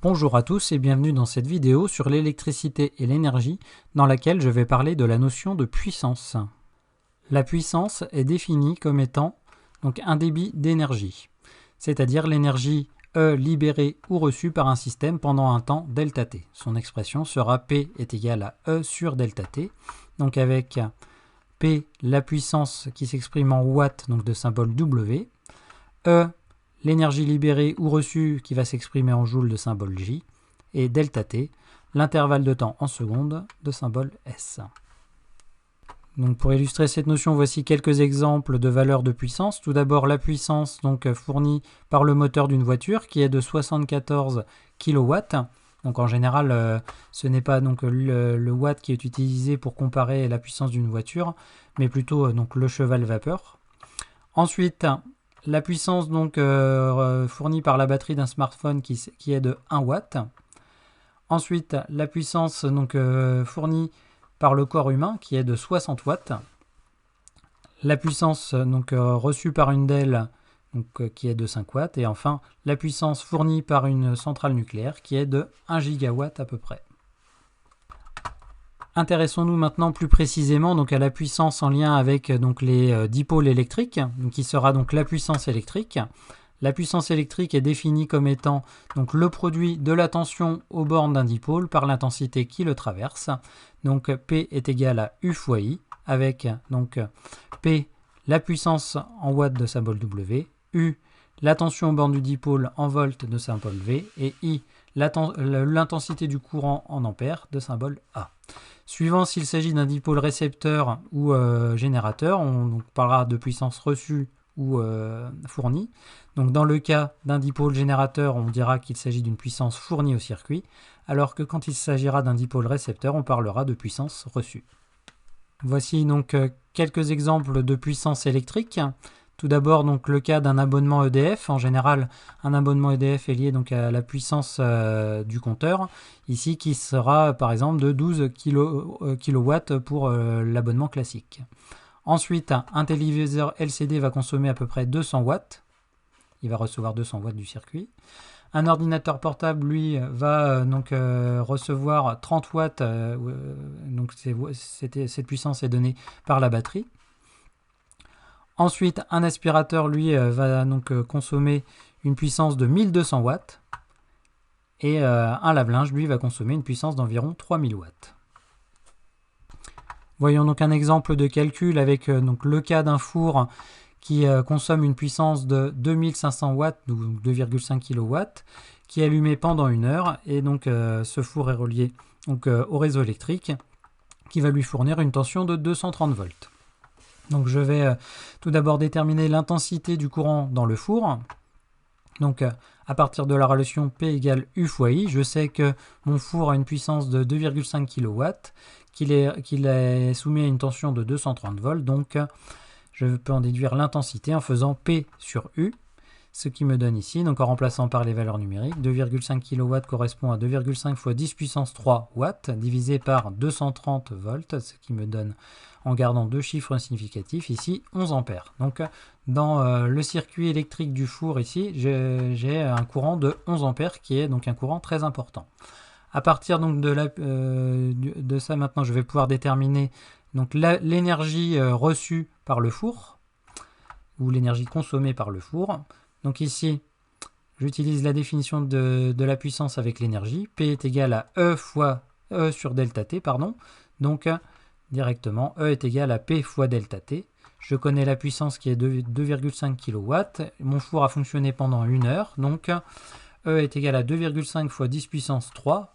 Bonjour à tous et bienvenue dans cette vidéo sur l'électricité et l'énergie dans laquelle je vais parler de la notion de puissance. La puissance est définie comme étant donc un débit d'énergie, c'est-à-dire l'énergie E libérée ou reçue par un système pendant un temps delta t. Son expression sera P est égal à E sur delta t, donc avec P la puissance qui s'exprime en watts, donc de symbole W, E l'énergie libérée ou reçue qui va s'exprimer en joules de symbole J, et delta t, l'intervalle de temps en secondes de symbole S. Donc pour illustrer cette notion, voici quelques exemples de valeurs de puissance. Tout d'abord la puissance donc fournie par le moteur d'une voiture qui est de 74 kW. Donc en général, ce n'est pas donc le watt qui est utilisé pour comparer la puissance d'une voiture, mais plutôt donc le cheval vapeur. Ensuite, la puissance donc fournie par la batterie d'un smartphone qui est de 1 watt. Ensuite, la puissance donc fournie par le corps humain qui est de 60 watts. La puissance donc reçue par une DEL donc, qui est de 5 watts. Et enfin, la puissance fournie par une centrale nucléaire qui est de 1 gigawatt à peu près. Intéressons-nous maintenant plus précisément donc à la puissance en lien avec donc les dipôles électriques, qui sera donc la puissance électrique. La puissance électrique est définie comme étant donc le produit de la tension aux bornes d'un dipôle par l'intensité qui le traverse. Donc P est égal à U fois I, avec donc P la puissance en watts de symbole W, U la tension aux bornes du dipôle en volts de symbole V, et I l'intensité du courant en ampères de symbole A. Suivant s'il s'agit d'un dipôle récepteur ou générateur, on donc parlera de puissance reçue ou fournie. Donc dans le cas d'un dipôle générateur, on dira qu'il s'agit d'une puissance fournie au circuit, alors que quand il s'agira d'un dipôle récepteur, on parlera de puissance reçue. Voici donc quelques exemples de puissance électrique. Tout d'abord, donc le cas d'un abonnement EDF. En général, un abonnement EDF est lié donc à la puissance du compteur, ici qui sera par exemple de 12 kW pour l'abonnement classique. Ensuite, un téléviseur LCD va consommer à peu près 200 watts. Il va recevoir 200 watts du circuit. Un ordinateur portable, lui, va donc recevoir 30 watts. Donc cette puissance est donnée par la batterie. Ensuite, un aspirateur, lui, va donc consommer une puissance de 1200 watts. Et un lave-linge, lui, va consommer une puissance d'environ 3000 watts. Voyons donc un exemple de calcul avec donc le cas d'un four qui consomme une puissance de 2500 watts, ou 2,5 kW, qui est allumé pendant 1 heure. Et donc ce four est relié donc, au réseau électrique qui va lui fournir une tension de 230 volts. Donc je vais tout d'abord déterminer l'intensité du courant dans le four. Donc à partir de la relation P égale U fois I, je sais que mon four a une puissance de 2,5 kW, qu'il est soumis à une tension de 230 volts. Donc je peux en déduire l'intensité en faisant P sur U, ce qui me donne ici, donc en remplaçant par les valeurs numériques, 2,5 kW correspond à 2,5 fois 10 puissance 3 watts, divisé par 230 volts, ce qui me donne, en gardant deux chiffres significatifs, ici 11 ampères. Donc dans le circuit électrique du four ici, j'ai un courant de 11 ampères qui est donc un courant très important. À partir donc de ça maintenant, je vais pouvoir déterminer donc l'énergie reçue par le four, ou l'énergie consommée par le four. Donc ici, j'utilise la définition de la puissance avec l'énergie. P est égal à E fois E sur delta T, pardon. Donc directement, E est égal à P fois delta T. Je connais la puissance qui est de 2,5 kW. Mon four a fonctionné pendant 1 heure. Donc E est égal à 2,5 fois 10 puissance 3.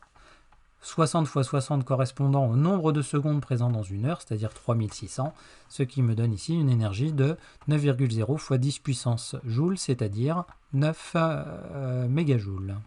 60 fois 60 correspondant au nombre de secondes présents dans 1 heure, c'est-à-dire 3600, ce qui me donne ici une énergie de 9,0 fois 10 puissance joules, c'est-à-dire 9 mégajoules.